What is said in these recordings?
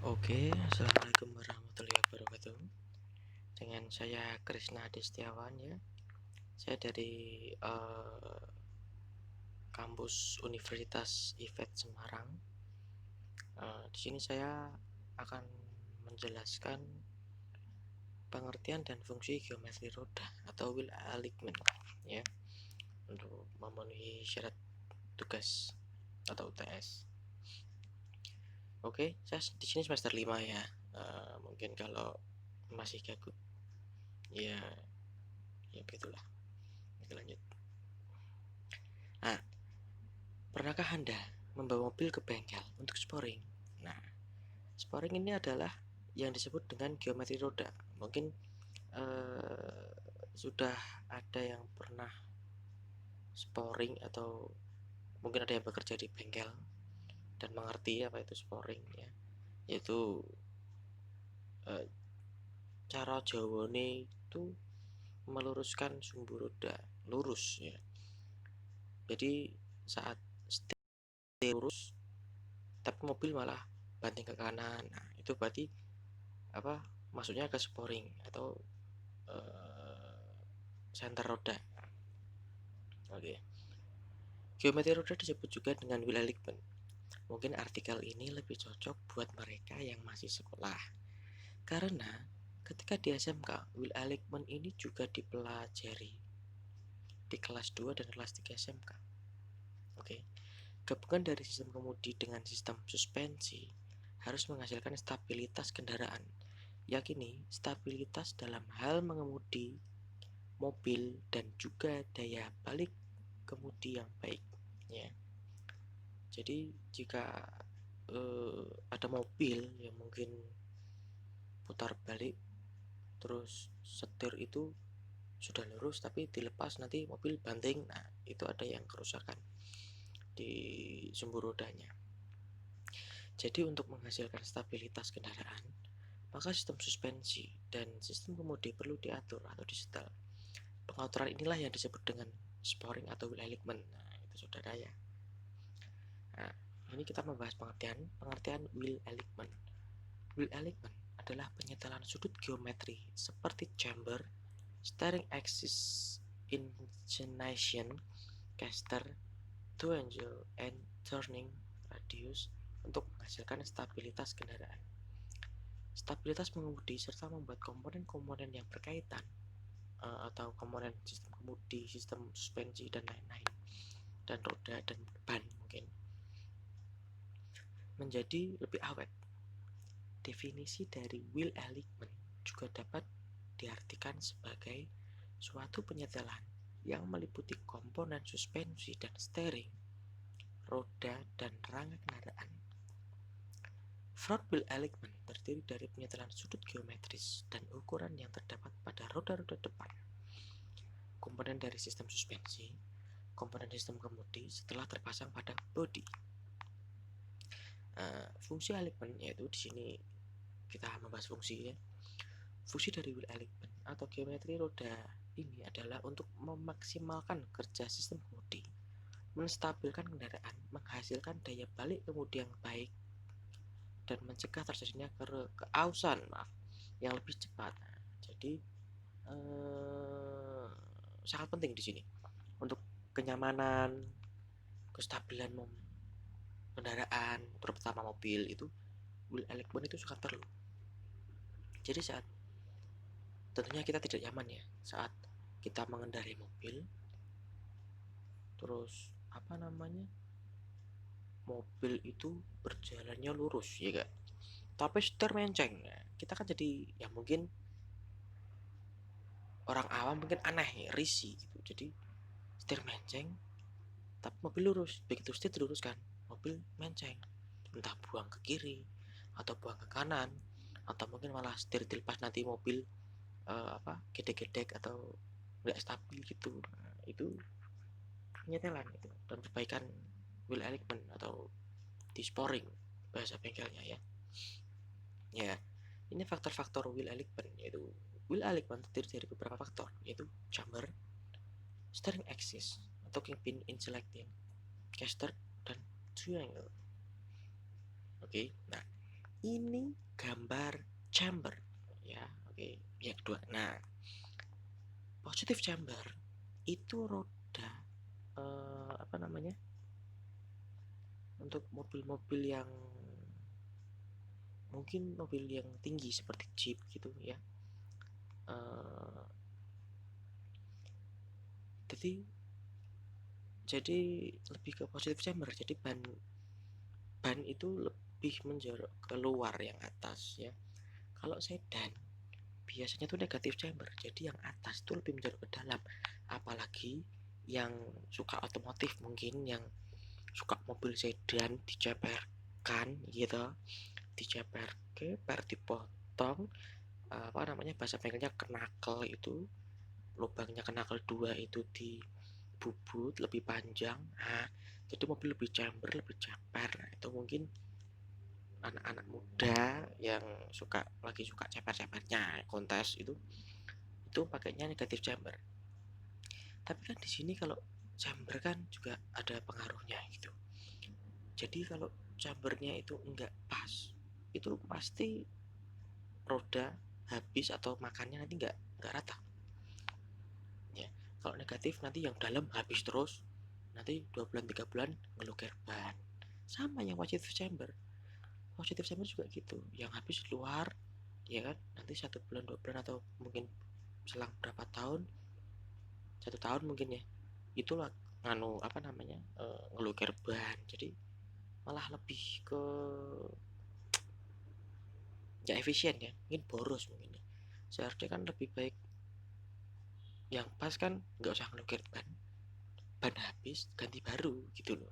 Oke, assalamualaikum warahmatullahi wabarakatuh. Dengan saya Krisna Destiawan ya. Saya dari kampus Universitas IFET Semarang. Di sini saya akan menjelaskan pengertian dan fungsi geometri roda atau wheel alignment ya, untuk memenuhi syarat tugas atau UTS. Oke, saya di sini semester 5 ya. Mungkin kalau masih gabut ya begitulah. Oke, lanjut. Nah, pernahkah Anda membawa mobil ke bengkel untuk sporing? Nah, sporing ini adalah yang disebut dengan geometri roda. Mungkin sudah ada yang pernah sporing atau mungkin ada yang bekerja di bengkel dan mengerti apa itu sporing ya. Yaitu cara jawane itu meluruskan sumbu roda lurus ya. Jadi saat setir lurus tapi mobil malah banting ke kanan, nah itu berarti apa, masuknya ke sporing atau center roda. Oke, geometri roda disebut juga dengan wheel alignment. Mungkin artikel ini lebih cocok buat mereka yang masih sekolah, karena ketika di SMK wheel alignment ini juga dipelajari di kelas 2 dan kelas 3 SMK. Oke, gabungan dari sistem kemudi dengan sistem suspensi harus menghasilkan stabilitas kendaraan. Yakini stabilitas dalam hal mengemudi mobil dan juga daya balik kemudi yang baik ya. Jadi jika ada mobil yang mungkin putar balik terus setir itu sudah lurus tapi dilepas nanti mobil banting, nah itu ada yang kerusakan di sumbu rodanya. Jadi untuk menghasilkan stabilitas kendaraan, maka sistem suspensi dan sistem kemudi perlu diatur atau disetel. Pengaturan inilah yang disebut dengan sporing atau wheel alignment. Nah, itu saudara ya. Nah, ini kita membahas pengertian wheel alignment. Wheel alignment adalah penyetelan sudut geometri seperti chamber, steering axis, inclination, caster, two angle, and turning radius untuk menghasilkan stabilitas kendaraan. Stabilitas mengemudi serta membuat komponen-komponen yang berkaitan atau komponen sistem kemudi, sistem suspensi dan lain-lain, dan roda dan ban mungkin menjadi lebih awet. Definisi dari wheel alignment juga dapat diartikan sebagai suatu penyetelan yang meliputi komponen suspensi dan steering, roda dan rangka kendaraan. Front wheel alignment terdiri dari penyetelan sudut geometris dan ukuran yang terdapat pada roda-roda depan, komponen dari sistem suspensi, komponen sistem kemudi setelah terpasang pada bodi. Fungsi alignment yaitu di sini kita membahas fungsi ya. Fungsi dari wheel alignment atau geometri roda ini adalah untuk memaksimalkan kerja sistem kemudi, menstabilkan kendaraan, menghasilkan daya balik kemudi yang baik, dan mencegah terjadinya keausan yang lebih cepat. Nah, jadi sangat penting di sini untuk kenyamanan, kestabilan kendaraan, terutama mobil itu wheel alignment itu sangat perlu. Jadi saat tentunya kita tidak nyaman ya saat kita mengendarai mobil, terus mobil itu berjalannya lurus ya gak, tapi setir menceng. Nah, kita kan jadi ya mungkin orang awam mungkin aneh ya, risih gitu. Jadi setir menceng tapi mobil lurus, begitu setir diluruskan mobil menceng, entah buang ke kiri atau buang ke kanan, atau mungkin malah setir dilepas nanti mobil gedek-gedek atau nggak stabil gitu. Nah, itu penyetelan gitu, dan perbaikan wheel alignment atau disporing bahasa bengkelnya ya. Ya, ini faktor-faktor wheel alignment, yaitu wheel alignment terdiri dari beberapa faktor, yaitu chamber, steering axis atau kingpin in caster, dan triangle. Oke, nah Ini gambar chamber ya. Oke, yang kedua. Nah, positive chamber itu roda apa namanya, untuk mobil-mobil yang mungkin mobil yang tinggi seperti Jeep gitu ya. Eh, jadi lebih ke positive chamber. Jadi ban itu lebih menjorok keluar yang atas ya. Kalau sedan biasanya tuh negatif chamber, jadi yang atas tuh lebih menjorok ke dalam. Apalagi yang suka otomotif, mungkin yang suka mobil sedan diceperkan gitu, diceper ke per dipotong, apa namanya, bahasa bengkelnya kenakel, itu lubangnya kenakel dua itu dibubut lebih panjang. Nah, jadi mobil lebih chamber, lebih ceper. Nah, itu mungkin anak-anak muda yang lagi suka ceper-cepernya kontes itu pakainya negatif chamber. Tapi kan di sini kalau chamber kan juga ada pengaruhnya gitu. Jadi kalau chambernya itu enggak pas, itu pasti roda habis atau makannya nanti enggak rata ya. Kalau negatif nanti yang dalam habis terus, nanti 2 bulan 3 bulan ngelukir ban. Sama yang positive chamber juga gitu, yang habis luar ya kan, nanti 1 bulan 2 bulan atau mungkin selang berapa tahun, 1 tahun mungkin ya, itulah nganu apa namanya, ngelukir ban. Jadi malah lebih ke nggak efisien ya, mungkin boros mungkin ya. Seharusnya kan lebih baik yang pas kan, nggak usah ngelukir ban habis ganti baru gitu loh,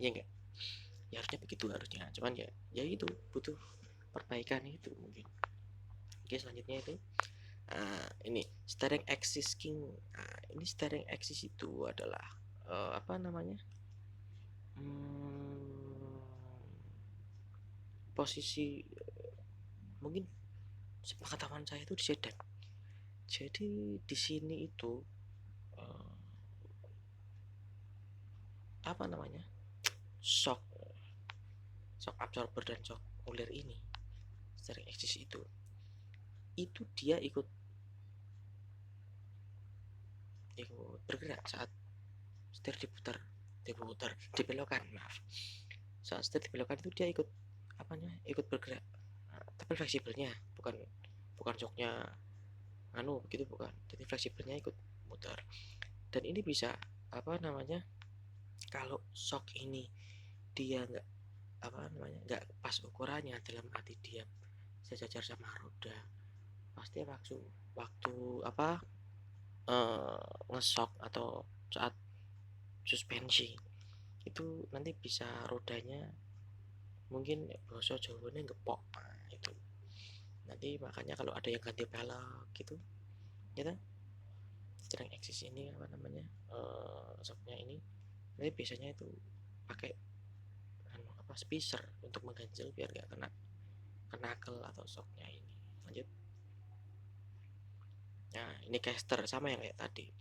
ya enggak, ya harusnya begitu harusnya. Cuman ya itu butuh perbaikan itu mungkin. Oke, selanjutnya itu ini steering axis king. Ini steering axis itu adalah apa namanya, posisi, mungkin sepengetahuan saya itu di sedan. Jadi di sini itu apa namanya, shock absorber dan shock ulir ini, steering axis itu dia ikut bergerak saat setir dibelokkan, maaf, saat setir dibelokkan itu dia ikut apanya, ikut bergerak. Tapi fleksibelnya bukan bukan shocknya begitu, bukan. Jadi fleksibelnya ikut muter. Dan ini bisa apa namanya, kalau shock ini dia nggak pas ukurannya, dalam arti dia sejajar sama roda, pasti waktu apa ngesok atau saat suspensi itu nanti bisa rodanya mungkin bahasa Jawanya gepok. Nah, itu nanti makanya kalau ada yang ganti pelek gitu ya, steering axis ini apa namanya, shocknya ini nanti biasanya itu pakai spacer untuk mengganjel biar nggak kena kenakel atau shocknya ini. Lanjut. Nah, ini caster sama yang kayak tadi.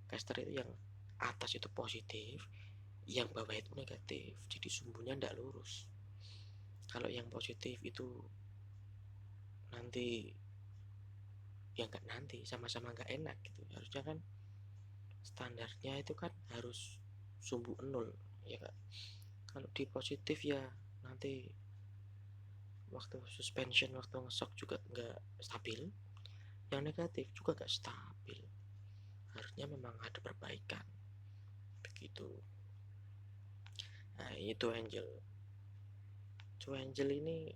Caster itu yang atas itu positif, yang bawah itu negatif. Jadi sumbunya ndak lurus. Kalau yang positif itu nanti, ya nggak nanti, sama-sama nggak enak gitu. Harusnya kan standarnya itu kan harus sumbu 0 ya kak. Kalau di positif ya nanti waktu suspension, waktu ngesok juga nggak stabil. Yang negatif juga nggak stabil. Harusnya memang ada perbaikan begitu. Nah, itu Angel ini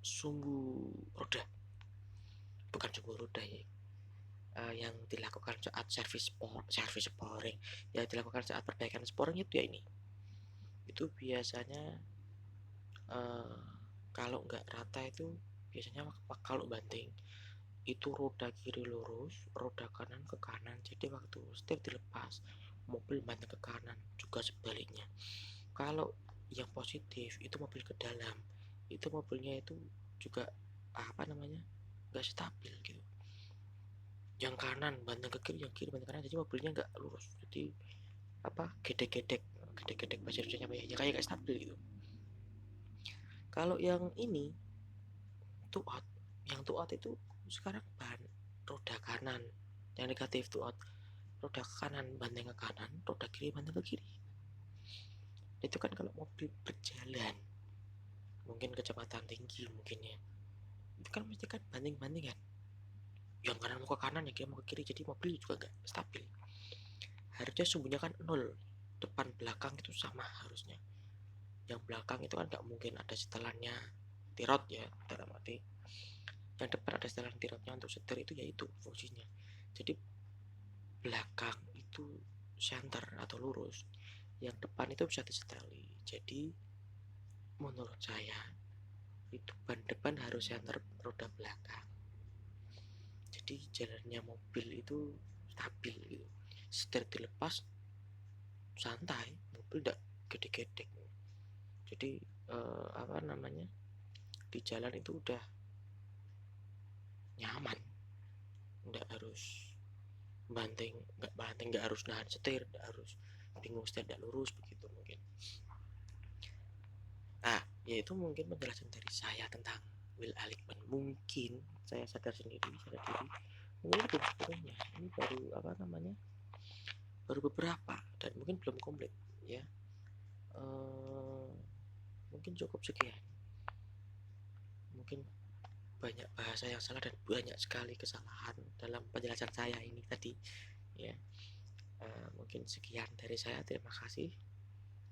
sumbu roda, bukan sumbu roda ya, yang dilakukan saat service sporing, yang dilakukan saat perbaikan sporing itu ya ini. Itu biasanya kalau nggak rata itu biasanya kalau banting itu roda kiri lurus, roda kanan ke kanan. Jadi waktu setir dilepas, mobil banting ke kanan, juga sebaliknya. Kalau yang positif itu mobil ke dalam, itu mobilnya itu juga apa namanya, nggak stabil gitu. Yang kanan banting ke kiri, yang kiri banting ke kanan, jadi mobilnya nggak lurus. Jadi apa, gedek-gedek bahasa Indonesia apa ya, kayak nggak stabil gitu. Kalau yang ini to out. Yang to out itu sekarang ban roda kanan, yang negatif to out, roda kanan banting ke kanan, roda kiri banting ke kiri. Itu kan kalau mobil berjalan mungkin kecepatan tinggi mungkin ya, itu kan mesti kan banting-banting kan, yang kanan mau ke kanan yang kiri mau ke kiri, jadi mobil juga nggak stabil. Harusnya sumbunya kan nol, depan belakang itu sama harusnya. Yang belakang itu kan nggak mungkin ada setelannya tirot ya, dalam arti yang depan ada setelan tirotnya untuk setir, itu yaitu fungsinya. Jadi belakang itu center atau lurus, yang depan itu bisa diseteli. Jadi menurut saya itu ban depan harus center roda belakang, jadi jalannya mobil itu stabil gitu. Setir dilepas santai, mobil tidak gede-gede. Jadi apa namanya, di jalan itu udah nyaman, nggak harus banting, nggak harus nahan setir, nggak harus bingung setir nggak lurus begitu mungkin. Nah, yaitu mungkin penjelasan dari saya tentang Will Aligman. Mungkin saya sadar diri, mungkin belum sepenuhnya, ini baru apa namanya, baru beberapa dan mungkin belum komplit ya. Mungkin cukup sekian. Mungkin banyak bahasa yang salah dan banyak sekali kesalahan dalam penjelasan saya ini tadi ya. Mungkin sekian dari saya, terima kasih.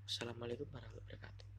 Assalamualaikum warahmatullahi wabarakatuh.